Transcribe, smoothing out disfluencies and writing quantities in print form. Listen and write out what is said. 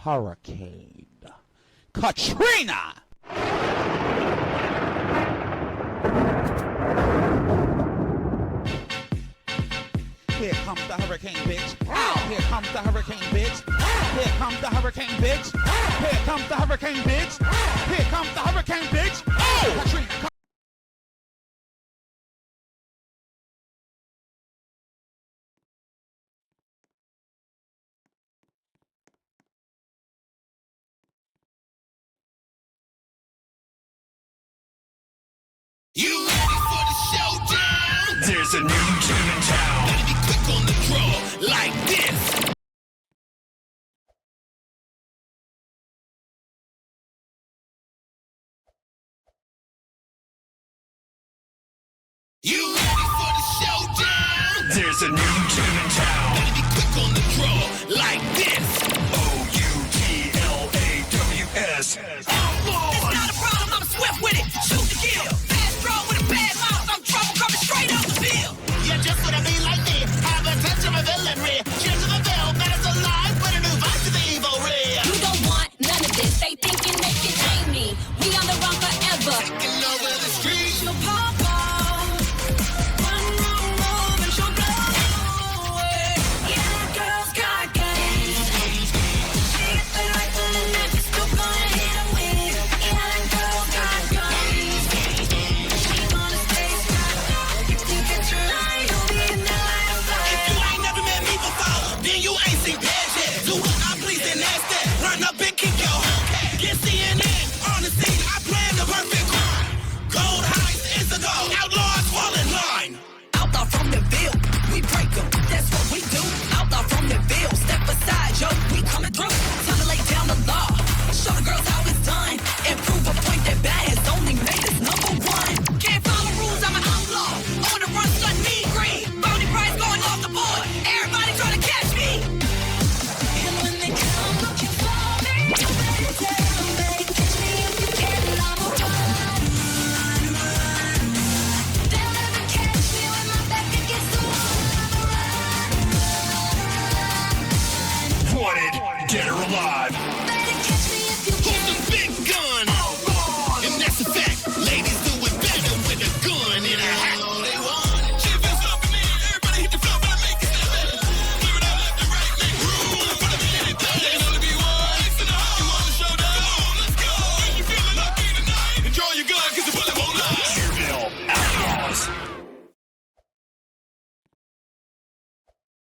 Hurricane Katrina. Here comes the hurricane, bitch. Here comes the hurricane, bitch. Here comes the hurricane, bitch. Here comes the hurricane, bitch. Here comes the hurricane, bitch. Oh! Katrina. You ready for the showdown? There's a new tune in town. Better be quick on the draw, like this. You ready for the showdown? There's a new tune in town. Better be quick on the draw, like this. OUTLAWS. It's not a problem, I'm swift with it. Shoot to kill. Fast draw with a bad mouth. I'm trouble coming straight out the field. Yeah, just what I mean like me. Have a touch of a villainry. Cheers to the veil, matters alive. Put a new vibe to the evil rear. You don't want none of this. They thinking they can tame me. We on the run forever. Taking over the streets. She'll pop off. One wrong move and she'll blow away. Yeah, that girl's got game. She gets the rifle and that she's still gonna hit her with it. Yeah, that girl's got guns. She wanna stay strapped up. If you get your eye, you'll be in the line of If fire. you ain't never met me before, then you ain't seen bad yet. Do what I please and that's that. Run up and kick your whole cat. Get CNN on the scene. I plan the perfect crime. Gold heist is the goal. Outlaws fall in line. Outlaw from the Ville, we break 'em, that's what we do. Outlaw from the Ville, step aside, yo, we coming through. Time to lay down the law, show the girls how it's done, and prove a point that bad has only made us number one. Can't follow rules, I'm an outlaw. On the run, sun me green. Bounty prize going off the board. Everybody trying to catch me. And when they come looking for me, you better tell them they catch me if you can. I'm a run. They'll never catch me when my back against the wall. I'm a run. Wanted, dead or alive.